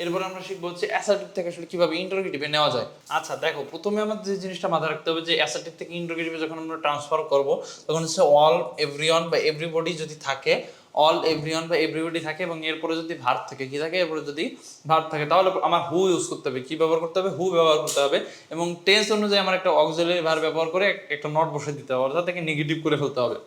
এরপর আমরা শিখবো হচ্ছে অ্যাসার্টিভ থেকে আসলে কিভাবে ইন্টারোগেটিভে নেওয়া যায়। আচ্ছা দেখো, প্রথমে আমাদের যে জিনিসটা মাথায় রাখতে হবে যে অ্যাসার্টিভ থেকে ইন্টারোগেটিভে যখন আমরা ট্রান্সফার করব তখন হচ্ছে অল, এভরিওয়ান বা এভরিবডি যদি থাকে, অল, এভরিওয়ান বা এভরিবডি থাকে এবং এরপরে যদি ভার্ব থাকে, কি থাকে, এরপরে যদি ভার্ব থাকে, তাহলে আমার হু ইউজ করতে হবে। কি ব্যবহার করতে হবে? হু ব্যবহার করতে হবে। এবং টেন্স অনুযায়ী আমার একটা অক্সিলারি ভার্ব ব্যবহার করে একটা নট বসে দিতে হবে, অর্থাৎ তাকে নেগেটিভ করে ফেলতে হবে।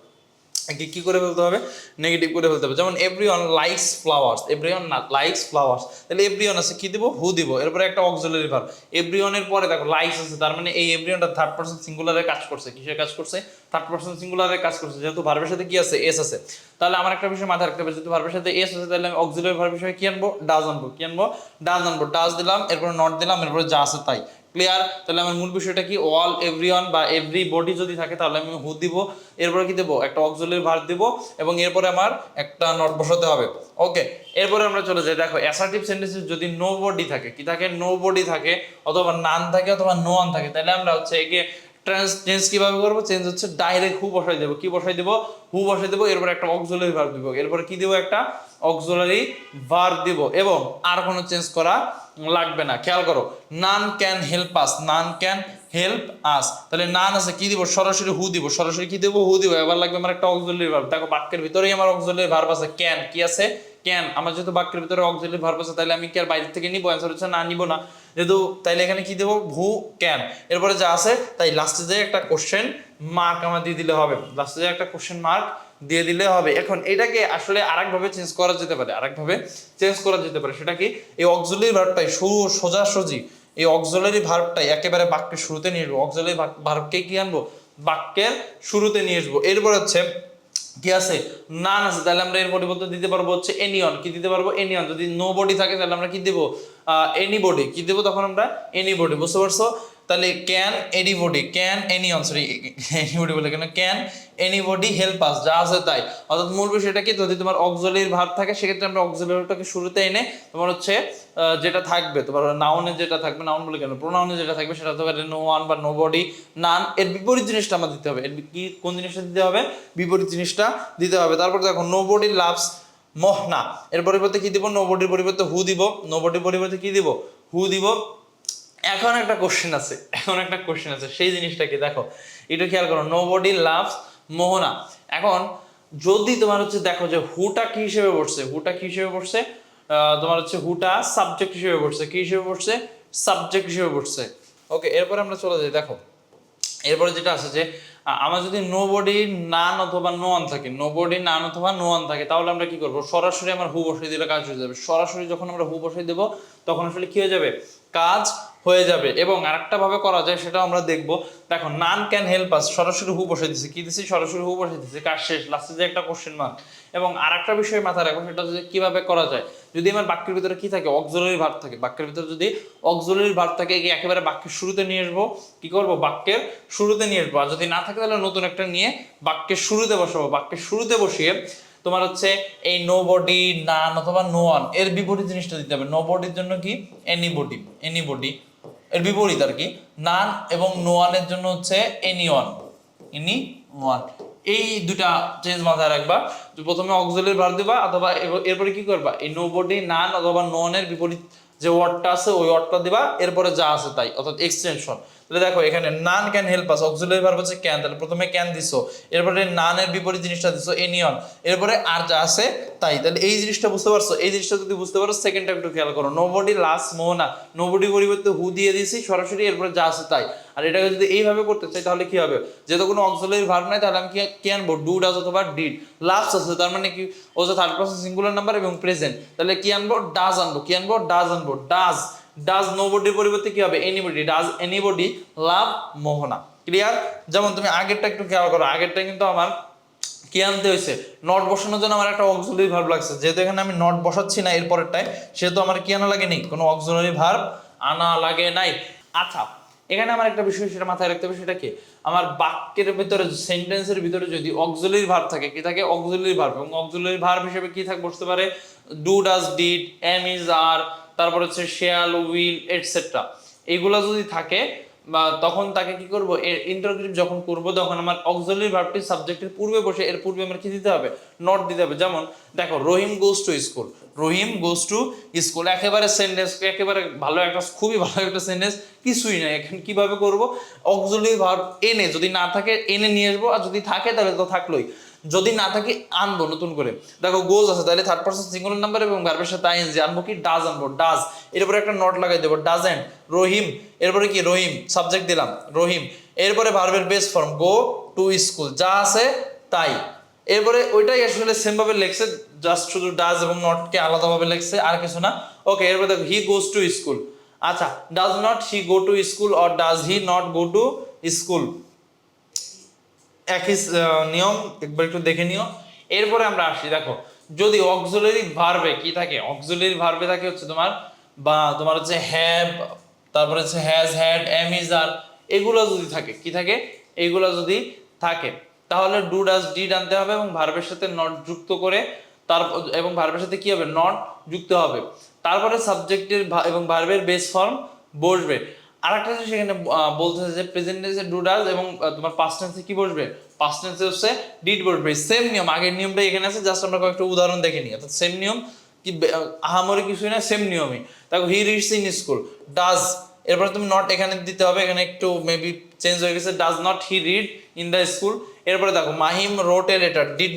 কি করে ফেলতে হবে? নেগেটিভ করে ফেলতে হবে। যেমন everyone likes flowers, everyone likes flowers, তাহলে এভরিওয়ান আছে, কি দিব? হু দিব, এরপরে একটা অক্সিলারি ভার্ব। এভরিওয়ানের পরে দেখো লাইকস আছে, তার মানে এই এভরিওয়ানটা থার্ড পারসন সিঙ্গুলারে কাজ করছে। কিসের কাজ করছে? থার্ড পারসন সিঙ্গুলারে কাজ করছে, যেহেতু ভার্বের সাথে কি আছে? এস আছে। তাহলে আমার একটা বিষয় মাথায় রাখতে হবে, যেহেতু ভার্বের সাথে এস আছে, তাহলে আমি অক্সিলারি ভার্ব হিসেবে কি আনবো? ডাজ আনবো। কি আনবো? ডাজ আনবো। ডাজ দিলাম, এরপরে নট দিলাম, এরপরে যা আছে তাই। ক্লিয়ার? তাহলে আমার মূল বিষয়টা কি? অল, এভরিওয়ান বা এভরিবডি যদি থাকে তাহলে আমি হু দিব, এরপরে কি দেবো? একটা অক্সিলারি ভার্ব দিব এবং এরপরে আমার একটা নট বসাতে হবে। ওকে, এরপরে আমরা চলে যাই। দেখো অ্যাসার্টিভ সেন্টেন্সে যদি নো বডি থাকে, কি থাকে? নো বডি থাকে, অথবা নান থাকে, অথবা নো ওয়ান থাকে, তাহলে আমরা হচ্ছে একে চেঞ্জ কিভাবে করবো? চেঞ্জ হচ্ছে ডাইরেক্ট হু বসাই দেবো। কি বসাই দেবো? হু বসাই দেবো, এরপর একটা অক্সিলারি ভার্ব দিব, এরপরে কি দিব? একটা অক্সিলারি ভার্ব দিব, এবং আর কোনো চেঞ্জ করা লাগবে না। খেয়াল করো, none can help us, none can help us, তাহলে নান আছে, কি দিব? সরাসরি হু দিব, সরাসরি কি দেব? হু দিব। এবার লাগবে আমার একটা অক্সিলারি ভার্ব। দেখো বাক্যের ভিতরেই আমার অক্সিলারি ভার্ব আছে, ক্যান। কি আছে? ক্যান। আমার যেহেতু বাক্যের ভিতরে অক্সিলারি ভার্ব আছে, তাহলে আমি কি আর বাইরে থেকে নিব? অ্যান্সার হচ্ছে না, নিব না। যেহেতু তাইলে এখানে কি দেবো? হু ক্যান, এরপরে যা আছে তাই। লাস্টে যে একটা কোশ্চেন মার্ক আমার দিয়ে দিলে হবে, লাস্টে যে একটা কোশ্চেন মার্ক দিয়ে দিলে হবে। এখন এটাকে আসলে আরেকভাবে চেঞ্জ করা যেতে পারে, আরেকভাবে চেঞ্জ করা যেতে পারে। সেটা কি? এই অক্সিলারি ভার্বটাই সোজাসুজি এই অক্সিলারি ভার্বটাই একেবারে বাক্যের শুরুতে নিয়ে আসবো। অক্সিলারি ভার্বকে কি আনবো? বাক্যের শুরুতে নিয়ে আসবো। এরপর হচ্ছে কি আছে? নান আছে, তাহলে আমরা এর পরিবর্তে দিতে পারবো হচ্ছে এনিয়ন। কি দিতে পারবো? এনিয়ন। যদি নো বডি থাকে তাহলে আমরা কি দেবো? এনিবডি। কি দেবো তখন আমরা? এনিবডি। বুঝতে পারছো? তাহলে can anybody, can anyone, sorry anybody বলে কেন? ক্যান এনিবডি হেল্প আস, যা আছে তাই। অর্থাৎ মূল বিষয়টা কি? যদি তোমার অক্সিলারি ভার্ব থাকে সেক্ষেত্রে আমরা অক্সিলারিটাকে শুরুতে এনে তোমার হচ্ছে যেটা থাকবে তোমার নাউনে, যেটা থাকবে, নাউন বলে কেন, প্রোনাউনে যেটা থাকবে সেটা হতে পারে নো ওয়ান বা নো বডি, নান, এর বিপরীত জিনিসটা আমার দিতে হবে। এর কি কোন জিনিসটা দিতে হবে? বিপরীত জিনিসটা দিতে হবে। তারপর দেখো নো বডি লাভস মোহনা, এর পরিবর্তে কি দিব? নো বডির পরিবর্তে হু দিব, নো বডির পরিবর্তে কি দিব? হু দিব। এখন একটা কোশ্চেন আছে, এখন একটা কোশ্চেন আছে, সেই জিনিসটা কি? দেখো এটা খেয়াল করো, নো বডি লাভস মোহনা। এখন যদি তোমার হচ্ছে দেখো যে হুটা কি হিসেবে পড়ছে, হুটা কি হিসেবে পড়ছে? তোমার হচ্ছে হুটা সাবজেক্ট হিসেবে পড়ছে। কি হিসেবে পড়ছে? সাবজেক্ট হিসেবে পড়ছে। ওকে, এরপরে আমরা চলে যাই। দেখো এরপরে যেটা আছে যে আমার যদি নো বডি নান অথবা নো ওয়ান থাকে, নো বডি নান অথবা নো ওয়ান থাকে, তাহলে আমরা কি করব? সরাসরি আমার হু বসিয়ে দিলে কাজ হয়ে যাবে। সরাসরি যখন আমরা হু বসিয়ে দেবো তখন আসলে কি হয়ে যাবে? কাজ হয়ে যাবে। এবং আরেকটা ভাবে করা যায়, সেটাও আমরা দেখবো। দেখো নান ক্যান হেল্প আস, সরাসরি হু বসিয়ে দিছি, কি দিছি? সরাসরি হু বসিয়ে দিছি, কাজ শেষ। লাস্টে যে একটা কোশ্চেন মার্ক। এবং আরেকটা বিষয় মাথায় রাখো, সেটা হচ্ছে কিভাবে করা যায়। যদি আমার বাক্যের ভিতরে কি থাকে? অক্সিলারি ভার্ব থাকে। বাক্যের ভিতরে যদি অক্সিলারি ভার্ব থাকে, একেবারে বাক্যের শুরুতে নিয়ে আসবো। কি করব? বাক্যের শুরুতে নিয়ে আসবো। আর যদি না থাকে তাহলে নতুন একটা নিয়ে বাক্যের শুরুতে বসাবো। বাক্যের শুরুতে বসিয়ে তোমার হচ্ছে এই নো বডি, নান অথবা নো ওয়ান এর বিপরীত জিনিসটা দিতে হবে। নো বডির জন্য কি? এনিবডি, এনিবডি এর বিপরীত আর কি। নান এবং নো ওয়ানের জন্য হচ্ছে এনিওয়ান, এনি ওয়ান। এই দুটা চেঞ্জ মাথায় রাখবা। প্রথমে অক্সিলারি ভার্ব দিবা, অথবা এরপরে কি করবা? এই নো বডি, নান অথবা নো ওয়ানের বিপরীত যে ওয়ার্ডটা আছে ওই ওয়ার্ডটা দিবা, এরপরে যা আছে তাই, অর্থাৎ এক্সটেনশন। তাহলে দেখো এখানে none can help us, auxiliary verb হচ্ছে ক্যান, তাহলে প্রথমে ক্যান দিছো, এরপরে নানের বিপরীত জিনিসটা দিছো এনিয়ন, এরপরে আর যা আছে তাই। তাহলে এই জিনিসটা বুঝতে পারছো? এই জিনিসটা যদি বুঝতে পারো, সেকেন্ডটা একটু খেয়াল করো। নোবডি লাস্ট মোহনা, নোবডি পরিবর্তে হু দিয়ে দিয়েছি সরাসরি, এরপরে যা আছে তাই। আর এটাকে যদি এইভাবে করতে চাই তাহলে কি হবে? যেহেতু কোনো অক্সিলারি ভার্ব নাই, তাহলে আমি কি আনবো? ডু, ডাজ অথবা ডিড। লাস্ট আছে, তার মানে কি? ও যে থার্ড পারসন সিঙ্গুলার নাম্বার এবং প্রেজেন্ট, তাহলে কি আনবো? ডাজ আনবো। কি আনবো? ডাজ আনবো। ডাজ, ডাজ নোবডির পরিবর্তে কি হবে? Anybody. Does anybody love Mohona. Clear? যেমন তুমি আগেরটা একটু খেয়াল করো, আগেরটা কিন্তু আমার কি আনতে হয়েছে? নট বসানোর জন্য আমার একটা অক্সিলারি ভার্ব লাগছে। যেহেতু এখানে আমি নট বসাচ্ছি না এরপরেরটায়, সেহেতু আমার কি আনা লাগেনি? কোনো অক্সিলারি ভার্ব আনা লাগে নাই। আচ্ছা, এখানে আমার একটা বিষয় সেটা মাথায় রাখতে হবে। সেটা কি? আমার বাক্যের ভিতরে, সেন্টেন্সের ভিতরে যদি অক্সিলারি ভার্ব থাকে, কি থাকে? Auxiliary verb. এবং অক্সিলারি ভার্ব হিসেবে কি থাকে? বসতে পারে do, does, did, am, is, are, তারপর হচ্ছে শেয়াল, উইল, এটসেট্রা। এইগুলা যদি থাকে বা তখন তাকে কি করব, ইন্টারোগেটিভ যখন করব তখন আমার অক্সিলারি ভার্বটি সাবজেক্টের পূর্বে বসে এর পূর্বে আমার কি দিতে হবে, নট দিতে হবে। যেমন দেখো Rahim goes to school, Rahim goes to school একেবারে সেন্টেন্স, একেবারে ভালো একটা, খুবই ভালো একটা সেন্টেন্স, কিছুই নাই। এখন কিভাবে করব, অক্সিলারি ভার্ব এনে, যদি না থাকে এনে নিয়ে আসবো, আর যদি থাকে তাহলে তো থাকলোই, যদি না থাকে আনবো নতুন করে। দেখো গোজ আছে তাহলে থার্ড পারসন সিঙ্গুলার নাম্বার এবং ভার্বের সাথে আইএনজি, আনবো কি ডাজ, আনবো ডাজ, এরপরে একটা নট লাগাই দেবো ডাজেন্ট। রহিম, এরপরে কি রহিম সাবজেক্ট দিলাম রহিম, এরপরে ভার্বের base form go to school, যা আছে তাই। এরপরে ওইটাই আসলে সেম ভাবে লেখছে, জাস্ট শুধু ডাজ এবং নটকে আলাদাভাবে লেখছে, আর কিছু না। ওকে, এরপরে দেখো হি গোজ টু স্কুল, আচ্ছা does not he go to school or does he not go to school, একই নিয়ম, একবার একটু দেখে নিও। এরপরে আমরা আসি, দেখো যদি অক্সিলারি ভার্বে কি থাকে, অক্সিলারি ভার্বে থাকে হচ্ছে তোমার, বা তোমার হচ্ছে হ্যাভ, তারপরে হচ্ছে হ্যাজ, হ্যাড, এম, ইজ, আর, এগুলো যদি থাকে, কি থাকে, এগুলো যদি থাকে, তাহলে ডু, ডাজ, ডিড আনতে হবে এবং ভার্বের সাথে নট যুক্ত করে, তার এবং ভার্বের সাথে কি হবে, নট যুক্ত হবে, তারপরে সাবজেক্টের এবং ভার্বের বেস ফর্ম বসবে। আরেকটা জিনিস সেখানে বলতেছে যে প্রেজেন্ট টেন্সে ডু, ডাজ এবং তোমার পাস্ট টেন্সে কি বসবে, পাস্ট টেন্সে হচ্ছে ডিড বসবে। সেম নিয়ম, আগের নিয়মটা এখানে আছে, জাস্ট আমরা কয়েকটা উদাহরণ দেখে নিই। অর্থাৎ সেম নিয়ম, কি আহামরি কিছুই না, সেম নিয়মই। দেখো he reads in school, does, এরপরে তুমি নট এখানে দিতে হবে, এখানে একটু মেবি চেঞ্জ হয়ে গেছে, does not he read in the school. এরপরে দেখো Mahim wrote a letter, did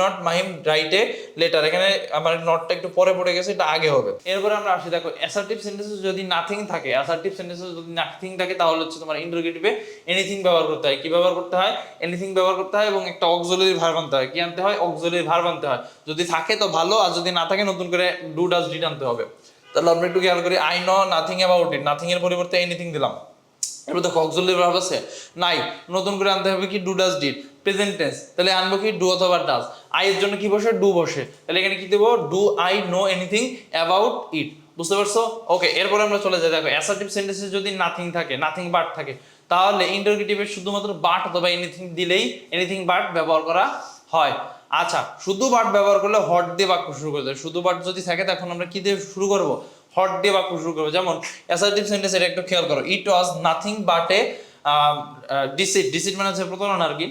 not Mahim write a letter, এখানে আমার নটটা একটু পরে পড়ে গেছে, এটা আগে হবে। এরপরে আমরা আসি, দেখো অ্যাসার্টিভ সেন্টেন্সে যদি নাথিং থাকে, অ্যাসার্টিভ সেন্টেন্সে যদি নাথিং থাকে তাহলে হচ্ছে তোমার ইন্টারোগেটিভে এনিথিং ব্যবহার করতে হয়। কি ব্যবহার করতে হয়, এনিথিং ব্যবহার করতে হয় এবং একটা অক্সিলারি ভার্ব আনতে হয়। কি আনতে হয়, অক্সিলারি ভার্ব আনতে হয়। যদি থাকে তো ভালো, আর যদি না থাকে নতুন করে ডু, ডাজ, ডিড আনতে হবে। তাহলে আমরা একটু খেয়াল করি, I know nothing about it, nothing এর পরিবর্তে এনিথিং দিলাম। এবার দেখো অক্সিলারি ভার্ব আছে নাই, নতুন করে আনতে হবে কি, do, does, did. Present tense, তাহলে আনবো কি, ডু অথবা ডাজ। আই এর জন্য কি বসে, ডু বসে, তাহলে এখানে কি দেবো, do I know anything about it. বুঝতে পারছো? ওকে, এরপরে আমরা চলে যাই, দেখো অ্যাসার্টিভ সেন্টেন্সে যদি নাথিং থাকে, নাথিং বাট থাকে, তাহলে ইন্টারোগেটিভে শুধুমাত্র বাট অথবা এনিথিং দিলেই এনিথিং বাট ব্যবহার করা হয়। আচ্ছা, শুধু বাট ব্যবহার করলে হট দিয়ে বাক্য শুরু করতে হয়। শুধু বাট যদি থাকে তখন আমরা কি দিয়ে শুরু করব, হট দিয়ে বাক্য শুরু করবো। যেমন অ্যাসার্টিভ সেন্টেন্স, এটা একটু খেয়াল করো, it was nothing but a deceit, deceit মানে হচ্ছে প্রতারণা আর কি।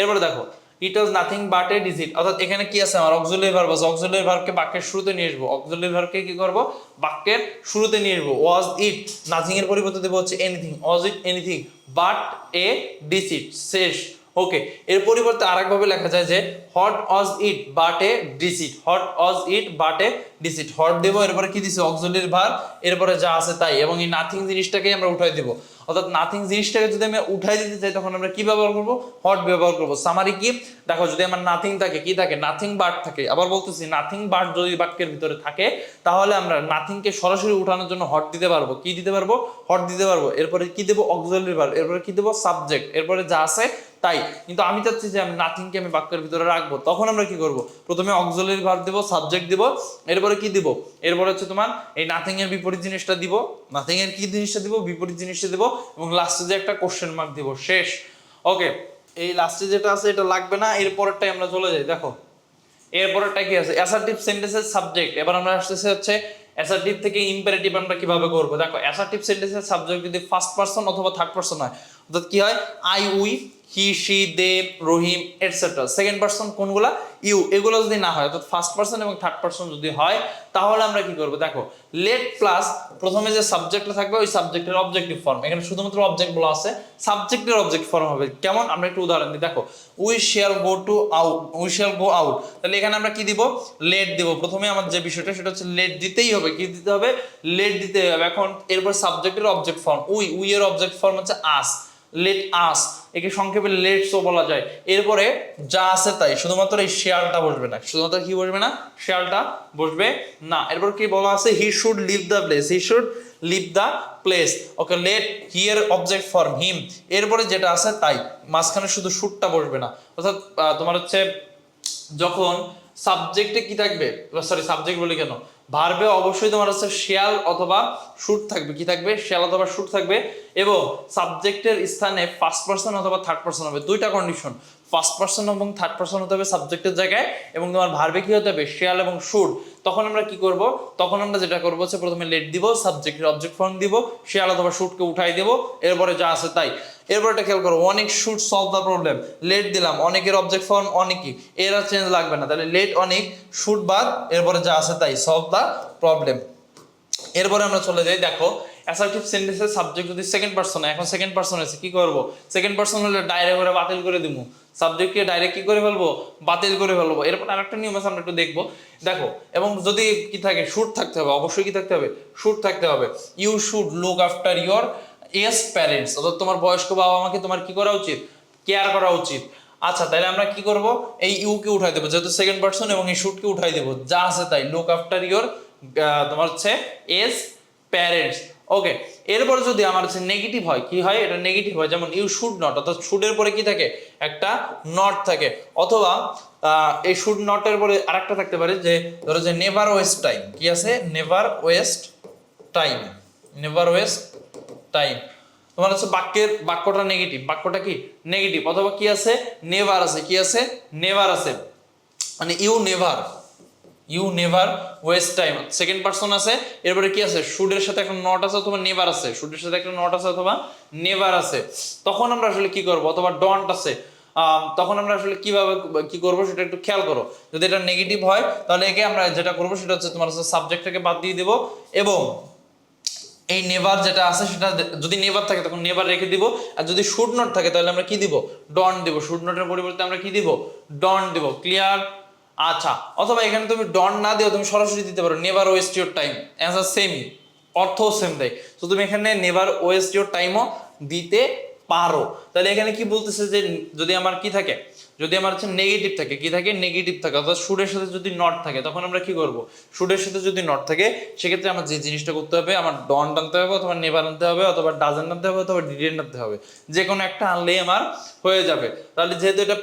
এরপরে দেখো it was nothing but a deceit, অর্থাৎ এখানে কি আছে, আমার অক্সিলারি ভার্ব আছে, অক্সিলারি ভার্বকে বাক্যের শুরুতে নিয়ে আসবো, অক্সিলারি ভার্বকে কি করব, বাক্যের শুরুতে নিয়ে আসবো। ওয়াজ ইট, নাথিং এর পরিবর্তে দেবো হচ্ছে anything, was it anything but a deceit, শেষ। ওকে, এর পরিবর্তে আরেকভাবে লেখা যায় যে hot was it but a deceit, hot was it but a deceit. Hot দেবো, এরপরে কি দিছি, অক্সিলারি ভার্ব, এরপরে যা আছে তাই, এবং এই নাথিং জিনিসটাকে আমরা উঠাই দেবো। অর্থাৎ নাথিং জিনিসটাকে যদি আমি উঠাই দিতে চাই তখন আমরা কি ব্যবহার করব, হট ব্যবহার করব। সামারি কি, দেখো যদি আমার নাথিং থাকে, কি থাকে, নাথিং বাট থাকে। আবার বলতেছি, নাথিং বাট যদি বাক্যের ভিতরে থাকে তাহলে আমরা নাথিংকে সরাসরি উঠানোর জন্য হট দিতে পারবো। কি দিতে পারবো, হট দিতে পারবো। এরপরে কি দেবো, অক্সিলারি ভার্ব, এরপরে কি দেবো, সাবজেক্ট, এরপরে যা আছে তাই। কিন্তু আমি চাচ্ছি যে আমি নাথিংকে আমি বাক্যের ভিতরে রাখবো, তখন আমরা কি করব, প্রথমে অক্সিলারি ভার্ব দেব, সাবজেক্ট দিব, এরপরে কি দিব, এরপরে হচ্ছে তোমার এই নাথিং এর বিপরীত জিনিসটা দিব, নাথিং এর কি জিনিসটা দিব, বিপরীত জিনিসটা দিব, এবং লাস্টে যে একটা কোশ্চেন মার্ক দিব, শেষ। ওকে, এই লাস্টে যেটা আছে এটা লাগবে না, এরপরেরটাই আমরা চলে যাই। দেখো এরপরেরটা কি আছে, অ্যাসার্টিভ সেন্টেন্সের সাবজেক্ট। এবার আমরা আসতেছে হচ্ছে অ্যাসার্টিভ থেকে ইম্পারেটিভ আমরা কিভাবে করব। দেখো অ্যাসার্টিভ সেন্টেন্সের সাবজেক্ট যদি ফার্স্ট পারসন অথবা থার্ড পারসন হয়, অর্থাৎ কি হয়, I, we, he, she, they, Rahim etcetera. Second person কোনগুলা, ইউ, এগুলো যদি না হয়, অর্থাৎ ফার্স্ট পারসন এবং থার্ড পারসন যদি হয়, তাহলে আমরা কি করব, দেখো লেট প্লাস প্রথমে যে সাবজেক্টটা থাকবে ওই সাবজেক্টের অবজেক্টিভ ফর্ম, এখানে শুধুমাত্র অবজেক্ট বলা আছে, সাবজেক্টের অবজেক্ট ফর্ম হবে। কেমন, আমরা একটু উদাহরণ দিই। দেখো we shall go to out, we shall go out, তাহলে এখানে আমরা কি দিব, লেট দিব। প্রথমে আমার যে বিষয়টা সেটা হচ্ছে লেট দিতেই হবে, কি দিতে হবে, লেট দিতে হবে। এখন এরপর সাবজেক্টের অবজেক্ট ফর্ম, উই, উই এর অবজেক্ট ফর্ম হচ্ছে আস, লেট আস, একে সংক্ষেপে লেটসও বলা যায়। এরপরে যা আছে তাই, শুধুমাত্র এই শেয়ালটা বসবে না, শুধুমাত্র কি বসবে না, শেয়ালটা বসবে না। এরপর কি বলা আছে, he should leave the place, he should leave the place. Okay, let here object form him, এরপরে যেটা আছে তাই, মাঝখানে শুধু শুডটা বসবে না। অর্থাৎ তোমার হচ্ছে যখন সাবজেক্টে কি থাকবে, সরি সাবজেক্ট বলি কেন, ভার্বে অবশ্যই তোমার হচ্ছে শেয়াল অথবা শুড থাকবে। কি থাকবে, শেয়াল অথবা শুড থাকবে, এবং সাবজেক্টের স্থানে ফার্স্ট পারসন অথবা থার্ড পারসন হবে। দুইটা কন্ডিশন, ফার্স্ট পারসন এবং থার্ড পারসন হতে হবে সাবজেক্টের জায়গায়, এবং তোমার ভার্বে কি হতে হবে শ্যাল এবং শুড। তখন আমরা কি করব, তখন আমরা যেটা করবো হচ্ছে প্রথমে লেট দিব, সাবজেক্টের অবজেক্ট ফর্ম দিব, শ্যাল অথবা শুডকে উঠাই দেব, এরপরে যা আছে তাই। এরপর এটা খেয়াল করো, অনেক should solve the problem, late দিলাম, অনেকের অবজেক্ট ফর্ম অনেকই, এর আর চেঞ্জ লাগবে না, তাহলে লেট অনেক শুড বাদ, এরপরে যা আছে তাই, সলভ দ্য প্রবলেম। এরপরে আমরা চলে যাই, দেখো অ্যাসার্টিভ সেন্টেন্সের সাবজেক্ট যদি সেকেন্ড পারসন, এখন সেকেন্ড পারসন আছে, কি করব, সেকেন্ড পারসন হলে ডাইরেক্ট করে বাতিল করে দিব, সাবজেক্টকে ডাইরেক্ট কি করে ফেলবো, বাতিল করে ফেলবো। এরপর আরেকটা নিয়ম আছে, আমরা একটু দেখবো। দেখো, এবং যদি কি থাকে, শুড থাকতে হবে, অবশ্যই কি থাকতে হবে, শুড থাকতে হবে। You should look after your age parents, অর্থাৎ তোমার বয়স্ক বাবা মাকে তোমার কি করা উচিত, কেয়ার করা উচিত। আচ্ছা, তাহলে আমরা কি করব, এই ইউ কে উঠাই দেবো, যেহেতু সেকেন্ড পারসন, এবং এই শুড কে উঠাই দেবো, যা আছে তাই, লুক আফটার ইয়োর তোমার হচ্ছে এজ প্যারেন্টস। ওকে, এরপর যদি আমার হচ্ছে নেগেটিভ হয়, কি হয়, এটা নেগেটিভ হয়, যেমন ইউ শুড নট, অর্থাৎ শুডের পরে কি থাকে, একটা নট থাকে, অথবা এই শুড নটের পরে আরেকটা থাকতে পারে, যে ধরো যে নেভার ওয়েস্ট টাইম, কি আছে, never waste time, never waste time, তোমার হচ্ছে বাক্যটা নেগেটিভ, বাক্যটা কি নেগেটিভ, অথবা কি আছে, নেভার আছে, কি আছে, নেভার আছে, মানে you never waste time, second person আছে, এরপরে কি আছে, শুডের সাথে একটা নট আছে অথবা নেভার আছে, শুডের সাথে একটা নট আছে অথবা নেভার আছে, তখন আমরা আসলে কি করব, অথবা ডন্ট আছে, তখন আমরা আসলে কিভাবে কি করব সেটা একটু খেয়াল করো। যদি এটা নেগেটিভ হয়, তাহলে একে আমরা যেটা করব সেটা হচ্ছে তোমার হচ্ছে সাবজেক্টটাকে বাদ দিয়ে দেব, এবং এই নেভার যেটা আছে সেটা, যদি নেভার থাকে তখন নেভার রেখে দিব, আর যদি শুড নট থাকে তাহলে আমরা কি দিব, ডন্ট দিব, শুড নটের পরিবর্তে আমরা কি দিব, ডন্ট দিব। ক্লিয়ার? আচ্ছা, অথবা এখানে তুমি ডন্ট না দিও, তুমি সরাসরি দিতে পারো never waste your time, answer সেমই, অর্থ সেম দেয়, তো তুমি এখানে নেভার ওয়েস্ট ইওর টাইমও দিতে পারো। তাহলে এখানে কি বলতেছে, যে যদি আমার কি থাকে, যদি আমার হচ্ছে নেগেটিভ থাকে, কি থাকে, নেগেটিভ থাকে, অর্থাৎ শুডের সাথে যদি নট থাকে, তখন আমরা কি করব, শুডের সাথে যদি নট থাকে, সেক্ষেত্রে আমার যে জিনিসটা করতে হবে, আমার ডন্ট আনতে হবে, অথবা নেভার আনতে হবে, অথবা ডাজেন্ট আনতে হবে, অথবা ডিডেন্ট আনতে হবে, যে কোনো একটা আনলেই আমার হয়ে যাবে। তাহলে যেহেতু এটা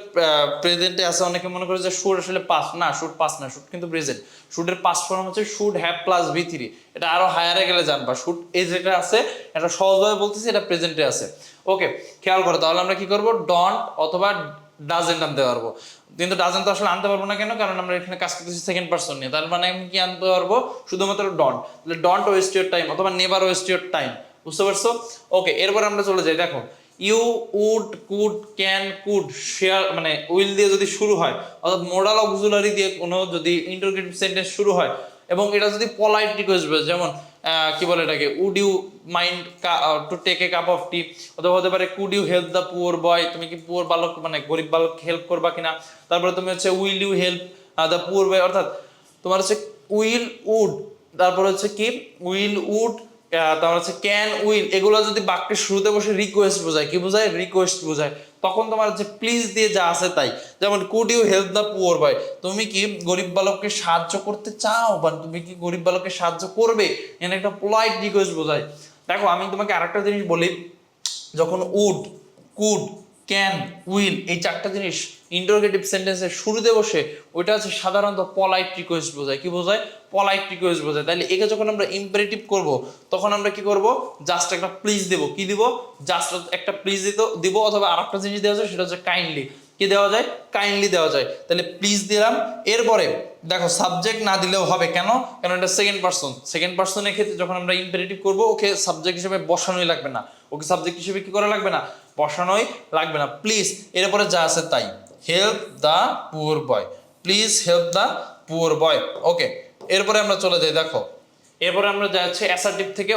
প্রেজেন্টে আছে, অনেকে মনে করে যে শুড আসলে পাস্ট, না, শুড পাস্ট না, শুড কিন্তু প্রেজেন্ট। শুডের পাস্ট ফর্ম হচ্ছে শুড হ্যাভ প্লাস V3, এটা আরো হায়ারে গেলে জানবা, শুড এই যেটা আছে এটা সহজভাবে বলতেছি, এটা প্রেজেন্টে আছে। ওকে, খেয়াল করো, তাহলে আমরা কি করব, ডন্ট অথবা ডাজেন্ট আনতে পারবো, কিন্তু ডাজেন্ট তো আসলে আনতে পারবো না, কেন, কারণ আমরা এখানে কাজ করতেছি সেকেন্ড পারসন নিয়ে, তার মানে আমি কি আনতে পারবো, শুধুমাত্র ডন্ট, তাহলে ডন্ট ওয়েস্ট ইওর টাইম অথবা নেভার ওয়েস্ট ইওর টাইম, বুঝতে পারছো? ওকে, এরপর আমরা চলে যাই, দেখো you would could can could share, মানে উইল দিয়ে যদি শুরু হয়, অর্থাৎ মোডাল অক্সিলারি দিয়ে কোনো যদি ইন্টারোগেটিভ সেন্টেন্স শুরু হয়, এবং এটা যদি পলাইট রিকোয়েস্ট, যেমন কি বলে এটাকে, would you mind to take a cup of tea, অথবা হতে পারে could you help the poor boy, তুমি কি পুয়ার বালক মানে গরিব বালক হেল্প করবা কিনা, তারপরে তুমি হচ্ছে will you help the poor boy, অর্থাৎ তোমার হচ্ছে উইল উড, তারপর হচ্ছে কি উইল উড, তারপর হচ্ছে ক্যান উইল, এগুলো যদি বাক্যের শুরুতে বসে রিকোয়েস্ট বোঝায়, কি বোঝায়, রিকোয়েস্ট বোঝায়, তখন তোমার হচ্ছে প্লিজ দিয়ে যা আছে তাই, যেমন could you help the poor boy, তুমি কি গরিব বালককে সাহায্য করতে চাও, বা তুমি কি গরিব বালককে সাহায্য করবে, এখানে একটা পোলাইট রিকোয়েস্ট বোঝায়। দেখো, আমি তোমাকে আরেকটা জিনিস বলি, যখন উড কুড ক্যান উইল এই চারটা জিনিস ইন্টারোগেটিভ সেন্টেন্সের শুরুতে বসে, ওইটা হচ্ছে সাধারণত পলাইট রিকোয়েস্ট বোঝায়, কি বোঝায়, পলাইট রিকোয়েস্ট বোঝায়। তাহলে একে যখন আমরা ইম্পারেটিভ করব, তখন আমরা কি করব, জাস্ট একটা প্লিজ দেব, কি দিব, জাস্ট একটা প্লিজ দিব, অথবা আরেকটা জিনিস দেওয়া যায়, সেটা হচ্ছে কাইন্ডলি, কি দেওয়া যায়, কাইন্ডলি দেওয়া যায়। তাহলে প্লিজ দিলাম, এরপরে দেখো সাবজেক্ট না দিলেও হবে, কেন, কারণ এটা সেকেন্ড পারসন, সেকেন্ড পারসনের ক্ষেত্রে যখন আমরা ইম্পারেটিভ করব, ওকে সাবজেক্ট হিসেবে বসানোই লাগবে না, ওকে সাবজেক্ট হিসেবে কি করা লাগবে না, বসানোই লাগবে না, প্লিজ, এরপরে যা আছে তাই, help the poor boy, please help the poor boy. Okay, এরপরে আমরা চলে যাই, দেখো এরপরে আমরা যাচ্ছি অ্যাসার্টিভ থেকে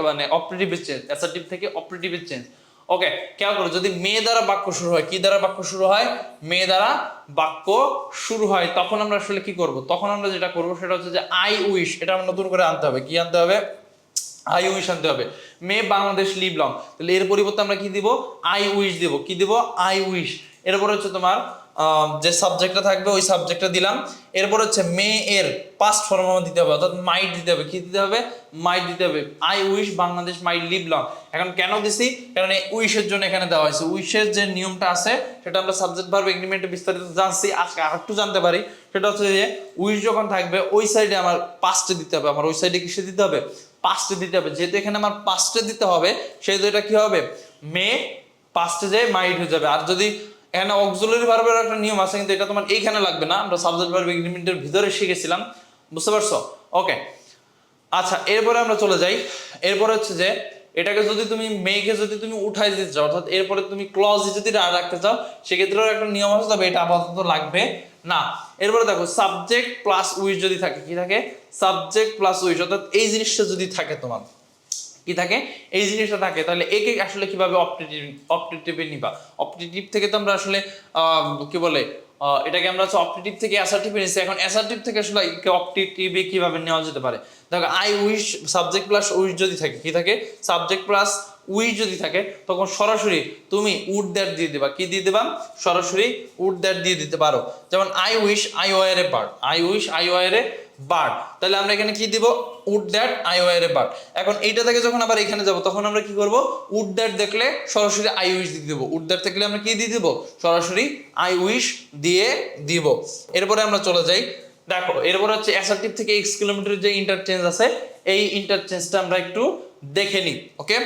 মানে অপারেটিভ চেঞ্জ, অ্যাসার্টিভ থেকে অপারেটিভ চেঞ্জ। ওকে, খেয়াল করো, যদি মেয়ে দ্বারা বাক্য শুরু হয়, কি দ্বারা বাক্য শুরু হয়, মেয়ে দ্বারা বাক্য শুরু হয়, তখন আমরা আসলে কি করব, তখন আমরা যেটা করব সেটা হচ্ছে যে আই উইশ, এটা আমরা নতুন করে আনতে হবে, কি আনতে হবে, আই উইশ আনতে হবে, মে বাংলাদেশ লিভ লং, তাহলে এর পরিবর্তে আমরা কি দিব, আই উইশ দিব, কি দিব, আই উইশ। এরপর হচ্ছে তোমার যে সাবজেক্টটা থাকবে ওই সাবজেক্টটা দিলাম, এরপর হচ্ছে মে এর পাস্ট ফর্ম দিতে হবে, অর্থাৎ মাইট দিতে হবে, কি দিতে হবে, মাইট দিতে হবে, I wish Bangladesh might live long. এখন কেন দিছি, কারণ এই উইশের জন্য এখানে দেওয়া হয়েছে, উইশের যে নিয়মটা আছে সেটা আমরা সাবজেক্ট ভার্ব এগ্রিমেন্টে বিস্তারিত জানছি, আজকে আরেকটু জানতে পারি, সেটা হচ্ছে যে উইশ যখন থাকবে ওই সাইডে আমার পাস্টে দিতে হবে, আমার ওই সাইডে কিসে দিতে হবে, পাস্টে দিতে হবে, যেহেতু এখানে আমার পাস্টে দিতে হবে, সেহেতু এটা কি হবে, মে পাস্টে যায় মাইট হয়ে যাবে। আর যদি এখানে অক্সিলারি ভার্বের একটা নিয়ম আছে, কিন্তু এটা তোমার এইখানে লাগবে না, আমরা সাবজেক্ট ভার্ব এগ্রিমেন্টের ভিতরে শিখেছিলাম, বুঝতে পারছো? ওকে, আচ্ছা এরপরে আমরা চলে যাই। এরপরে হচ্ছে যে এটাকে যদি তুমি মেয়েকে যদি তুমি উঠাই দিতে চাও, অর্থাৎ এরপরে তুমি ক্লজ যদি রাখতে চাও, সেক্ষেত্রেও একটা নিয়ম আছে, তবে এটা আপাতত লাগবে না। এরপরে দেখো সাবজেক্ট প্লাস উইশ যদি থাকে, কি থাকে? সাবজেক্ট প্লাস উইশ, অর্থাৎ এই জিনিসটা যদি থাকে তোমার, কি থাকে? এই জিনিসটা থাকে, তাহলে একে আসলে কিভাবে অপটেটিভে নিবা? অপটেটিভ থেকে তো আমরা আসলে কি বলে এটাকে আমরা হচ্ছে অপটেটিভ থেকে অ্যাসার্টিভ নিয়েছি, এখন অ্যাসার্টিভ থেকে আসলে অপটেটিভে কিভাবে নেওয়া যেতে পারে? দেখো I wish, subject plus wish যদি থাকে, কি থাকে? সাবজেক্ট প্লাস উইশ যদি থাকে, তখন সরাসরি তুমি উড দ্যাট দিয়ে দিবা। কি দিয়ে দিবা? সরাসরি উড দ্যাট দিয়ে দিতে পারো। যেমন I wish I were a bird, I wish I were a bird, তাহলে আমরা এখানে কি দিব? Would that I were a bird. এখন এইটা থেকে যখন আবার এখানে যাব, তখন আমরা কি করব? উড দ্যাট দেখলে সরাসরি আই উইশ দিয়ে দিব। উড দ্যাট দেখলে আমরা কি দিয়ে দিব? সরাসরি আই উইশ দিয়ে দিব। এরপরে আমরা চলে যাই, দেখো এরপর হচ্ছে অ্যাসার্টিভ থেকে এক্সক্লেমেটরি যে ইন্টারচেঞ্জ আছে, এই ইন্টারচেঞ্জটা আমরা একটু দেখে নিই। ওকে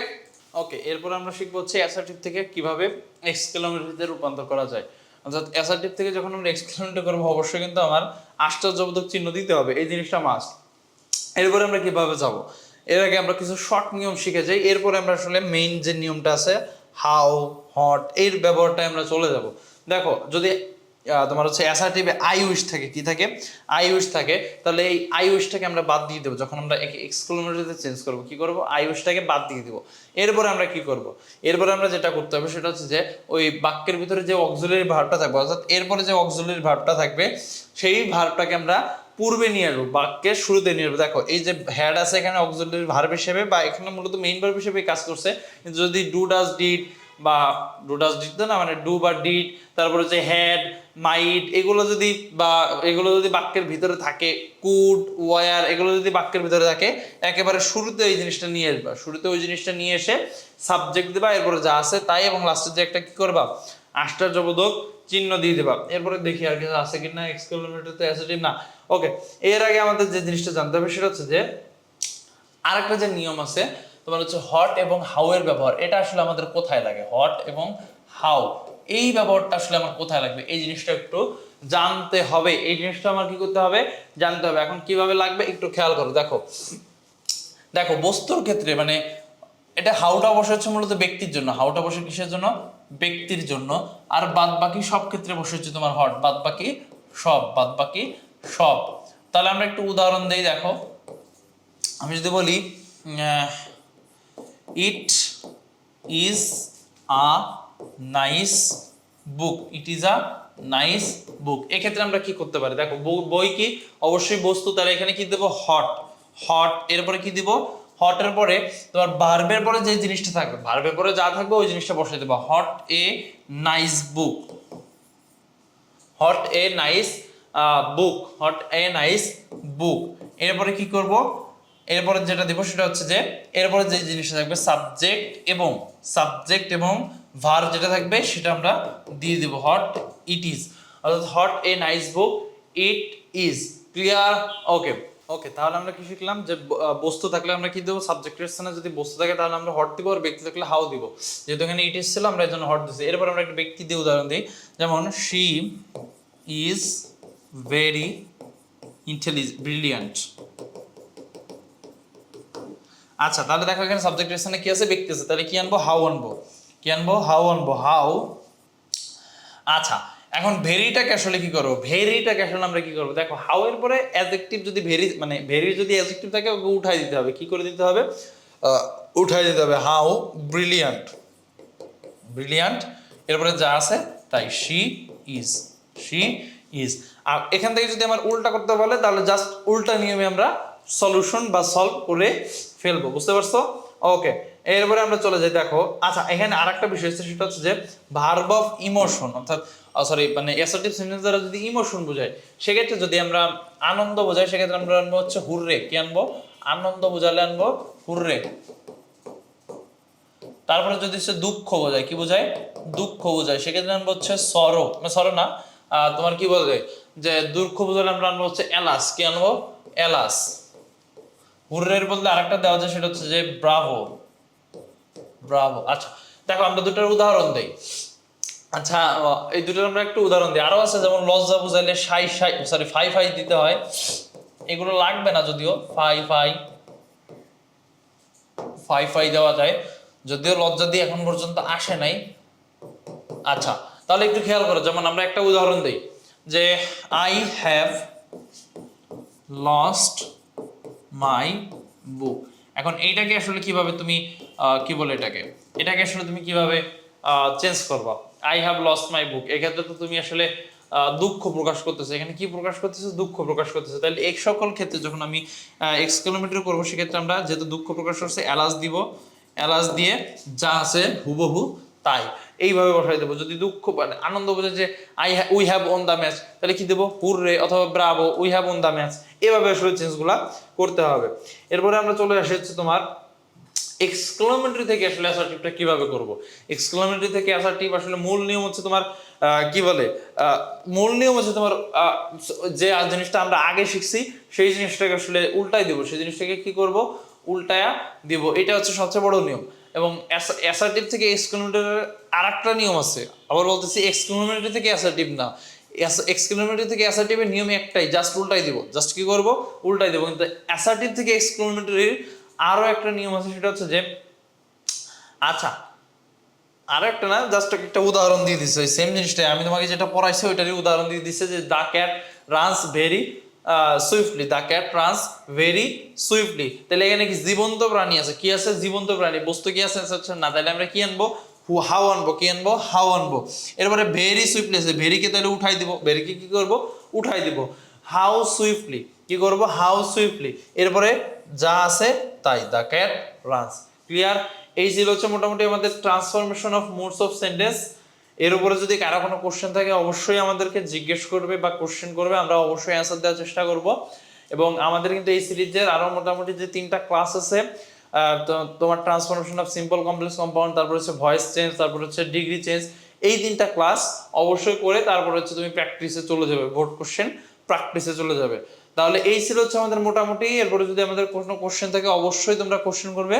ওকে, এরপর আমরা শিখবো হচ্ছে অ্যাসার্টিভ থেকে কিভাবে এক্সক্লেমেটরিতে রূপান্তর করা যায়। অর্থাৎ অ্যাসার্টিভ থেকে যখন আমরা এক্সক্লেমেটরি করবো, অবশ্যই কিন্তু আমার আশ্চর্যবোধক চিহ্ন দিতে হবে, এই জিনিসটা মাস্ট। এরপরে আমরা কিভাবে যাব? এর আগে আমরা কিছু শর্ট নিয়ম শিখে যাই, এরপরে আমরা আসলে মেইন যে নিয়মটা আছে হাউ, হট, এর ব্যবহারটা আমরা চলে যাব। দেখো যদি তোমার হচ্ছে অ্যাসার্টিভে আই উইশ থাকে, কি থাকে? আই উইশ থাকে, তাহলে এই আই উইশটাকে আমরা বাদ দিয়ে দেবো। যখন আমরা এক্সক্লেমেটরিতে চেঞ্জ করবো, কি করবো? আই উইশটাকে বাদ দিয়ে দিব। এরপরে আমরা কি করব? এরপরে আমরা যেটা করতে হবে সেটা হচ্ছে যে ওই বাক্যের ভিতরে যে অক্সিলারি ভার্বটা থাকবে, অর্থাৎ এরপরে যে অক্সিলারি ভার্বটা থাকবে, সেই ভার্বটাকে আমরা পূর্বে নিয়ে আসবো, বাক্যের শুরুতে নিয়ে আসবো। দেখো এই যে হ্যাড আছে এখানে অক্সিলারি ভার্ব হিসেবে, বা এখানে মূলত মেইন ভার্ব হিসেবে কাজ করছে, কিন্তু যদি ডু ডাজ ডিড বা ডু ডাজ ডিড না, মানে ডু বা ডিড, তারপরে যে হ্যাড, মাইট, এগুলো যদি বা এগুলো যদি বাক্যের ভিতরে থাকে, কুড, ওয়ার, এগুলো যদি বাক্যের ভিতরে থাকে, একেবারে শুরুতে ওই জিনিসটা নিয়ে আসবা। শুরুতে ওই জিনিসটা নিয়ে এসে সাবজেক্ট দিবা, এরপরে যা আছে তাই, এবং লাস্টে যে একটা কি করবা? আশ্চর্যবোধক চিহ্ন দিয়ে দেবা। এরপরে দেখি আর কিছু আছে কিনা এক্সক্লেমেটরিতে অ্যাসার্টিভ না। ওকে, এর আগে আমাদের যে জিনিসটা জানতে হবে সেটা হচ্ছে যে আরেকটা যে নিয়ম আছে তোমার হচ্ছে হট এবং হাউ এর ব্যবহার, এটা আসলে আমাদের কোথায় লাগে? হট এবং হাউ, এই ব্যবহারটা আসলে আমার কোথায় লাগবে? এই জিনিসটা একটু জানতে হবে, এই জিনিসটা আমার কি করতে হবে? জানতে হবে। এখন কিভাবে লাগবে একটু খেয়াল করো। দেখো দেখো বস্তুর ক্ষেত্রে মানে এটা হাউটা বসে হচ্ছে মূলত ব্যক্তির জন্য, হাউটা বসে কিসের জন্য? ব্যক্তির জন্য। আর বাদ বাকি সব ক্ষেত্রে বসে হচ্ছে তোমার হট, বাদ বাকি সব, বাদ বাকি সব। তাহলে আমরা একটু উদাহরণ দেই। দেখো আমি যদি বলি it is a nice book, it is a nice book, এক্ষেত্রে আমরা কি করতে পারি? দেখো বই কি? অবশ্যই বস্তু, তাহলে এখানে কি দেবো? Hot, hot. এরপরে কি দিব? হটের পরে তোমার ভার্বের পরে যে জিনিসটা থাকবে, ভার্বের পরে যা থাকবে ওই জিনিসটা বসিয়ে দেবো। What a nice book, what a nice book, what a nice book. এরপরে কি করব? এরপরে যেটা দেব সেটা হচ্ছে যে এরপরে যে জিনিসটা থাকবে সাবজেক্ট এবং ভার্ব যেটা থাকবে সেটা আমরা দিয়ে দিব হট ইট ইজ, অর্থাৎ what a nice book it is. Clear? Okay okay, তাহলে আমরা কি শিখলাম? যে বস্তু থাকলে আমরা কি দেবো? সাবজেক্টের স্থানে যদি বস্তু থাকে তাহলে আমরা হট দিব, আর ব্যক্তি থাকলে হাউ দিব। যেহেতু এখানে ইট ইজ ছিল আমরা এই জন্য হট দিচ্ছি। এরপর আমরা একটা ব্যক্তি দিয়ে উদাহরণ দিই, যেমন শি ইজ ভেরি ব্রিলিয়ান্ট। আচ্ছা তাহলে দেখো এখানে সাবজেক্টের স্থানে কি আছে? ব্যক্তি আছে, তাহলে কি আনবো? হাউ আনবো। কি আনবো? হাউ আনবো, হাউ। আচ্ছা এখন ভেরিটাকে আসলে কি করবো? ভেরিটাকে আসলে আমরা কি করবো? দেখো হাউ এর পরে অ্যাডজেক্টিভ যদি ভেরি, মানে ভেরি যদি অ্যাডজেক্টিভ থাকে ওকে উঠাই দিতে হবে। কি করে দিতে হবে? উঠাই দিতে হবে। How brilliant, brilliant. এরপরে যা আছে তাই, শি ইজ, শি ইজ। আর এখান থেকে যদি আমার উল্টা করতে বলে, তাহলে জাস্ট উল্টা নিয়মে আমরা সলিউশন বা সলভ করে ফেলবো। বুঝতে পারছো? ওকে, এরপরে আমরা চলে যাই। দেখো আচ্ছা এখানে আরেকটা বিষয় আছে, সেটা হচ্ছে যে ভার্ব অফ ইমোশন, অর্থাৎ সরি মানে অ্যাসার্টিভ সেন্টেন্স দ্বারা যদি ইমোশন বোঝায়, সেক্ষেত্রে যদি আমরা আনন্দ বোঝাই, সেক্ষেত্রে আমরা আনবো হচ্ছে হুররে। কি আনবো? আনন্দ বোঝালে আনবো হুররে। তারপরে যদি হচ্ছে দুঃখ বোঝায়, কি বোঝায়? দুঃখ বোঝায়, সেক্ষেত্রে আনবো হচ্ছে সরো, মানে সরো না, তোমার কি বলবে যে দুঃখ বোঝালে আমরা আনবো হচ্ছে এলাস। কি আনবো? এলাস। হুররের বদলে আরেকটা দেওয়া যায়, সেটা হচ্ছে যে ব্রাভো, ব্রাভো। আচ্ছা দেখো আমরা দুটার উদাহরণ দেই। আচ্ছা, এই দুটোর আমরা একটু উদাহরণ দিই। আরো আছে, যেমন লজ্জা বুঝাইলে সাই সাই, সরি ফাই ফাই দিতে হয়। এগুলো লাগবে না যদিও, ফাই ফাই ফাই ফাই দেওয়া যায়, যদিও লজ্জা দিয়ে এখন পর্যন্ত আসে নাই। আচ্ছা, তাহলে একটু খেয়াল করো, যেমন আমরা একটা উদাহরণ দিই যে আই হ্যাভ লস্ট মাই বুক। এখন এইটাকে আসলে কিভাবে তুমি কি বলে এটাকে আসলে তুমি কিভাবে চেঞ্জ করবা? আই হ্যাভ লস্ট মাই বুক, এক্ষেত্রে তো তুমি আসলে দুঃখ প্রকাশ করতেছো, এখানে কি প্রকাশ করতেছো? দুঃখ প্রকাশ করতেছো। তাহলে এই সকল ক্ষেত্রে যখন আমি এক্সক্লেমেটরি করবো, সেক্ষেত্রে আমরা যেহেতু দুঃখ প্রকাশ করছে অ্যালাস দিব, অ্যালাস দিয়ে যা আছে হুবহু তাই এইভাবে বসাই দেবো। যদি দুঃখ মানে আনন্দ বোঝে যে we have won the match, তাহলে কি দেবো? হুররে অথবা Bravo, we have won the match. এভাবে আসলে চেঞ্জগুলা করতে হবে। এরপরে আমরা চলে আসি হচ্ছে তোমার এক্সক্লেমেটরি থেকে আসলে অ্যাসার্টিভটা কিভাবে করব। এক্সক্লেমেটরি থেকে অ্যাসার্টিভ আসলে মূল নিয়ম হচ্ছে তোমার কি বলে মূল নিয়ম হচ্ছে তোমার যে জিনিসটা আমরা আগে শিখছি সেই জিনিসটাকে আসলে উল্টাই দিব, সেই জিনিসটাকে কি করব? উল্টায়া দিব। এটা হচ্ছে সবচেয়ে বড় নিয়ম। এবং অ্যাসার্টিভ থেকে এক্সক্লেমেটরির আরেকটা নিয়ম আছে, আবার বলতেছি এক্সক্লেমেটরি থেকে অ্যাসার্টিভ না, এক্সক্লেমেটরি থেকে অ্যাসার্টিভের নিয়ম একটাই, জাস্ট উল্টাই দিব। জাস্ট কি করব? উল্টাই দিব। কিন্তু অ্যাসার্টিভ থেকে এক্সক্লেমেটরির আরো একটা নিয়ম আছে, সেটা হচ্ছে যে আচ্ছা, আরো একটা না, জাস্ট একটা উদাহরণ দিয়ে দিচ্ছে ওই সেম জিনিসটাই আমি তোমাকে যেটা পড়াইছি ওইটারই উদাহরণ দিয়ে দিচ্ছে যে the cat runs very swiftly, the cat runs very swiftly. তাহলে এখানে কি জীবন্ত প্রাণী আছে? কি আছে? জীবন্ত প্রাণী। বস্তু কি আছে? না। তাহলে আমরা কি আনবো? হাউ আনবো। কি আনবো? হাউ আনবো। এরপরে ভেরি সুইফটলি আছে, ভেরিকে তাহলে উঠাই দিব, ভেরিকে কি করব? উঠাই দিব। হাউ সুইফটলি কি করব? How swiftly. এরপরে যা আছে তাই, দ্য ক্যাট রানস। ক্লিয়ার? এই ছিল হচ্ছে মোটামুটি আমাদের transformation of modes of sentence. এর উপরে যদি কারো কোনো কোশ্চেন থাকে অবশ্যই আমাদেরকে জিজ্ঞেস করবে বা কোশ্চেন করবে, আমরা অবশ্যই অ্যান্সার দেওয়ার চেষ্টা করব। এবং আমাদের কিন্তু এই সিরিজের আরো মোটামুটি যে 3টা ক্লাস আছে, তোমার transformation of simple complex compound, তারপর হচ্ছে ভয়েস চেঞ্জ, তারপর হচ্ছে ডিগ্রি চেঞ্জ, এই 3টা ক্লাস অবশ্যই করে তারপর হচ্ছে তুমি প্র্যাকটিসে চলে যাবে, বোর্ড কোশ্চেন প্র্যাকটিসে চলে যাবে। তাহলে এই ছিল হচ্ছে আমাদের মোটামুটি। এরপরে যদি আমাদের কোনো কোশ্চেন থাকে অবশ্যই তোমরা কোশ্চেন করবে।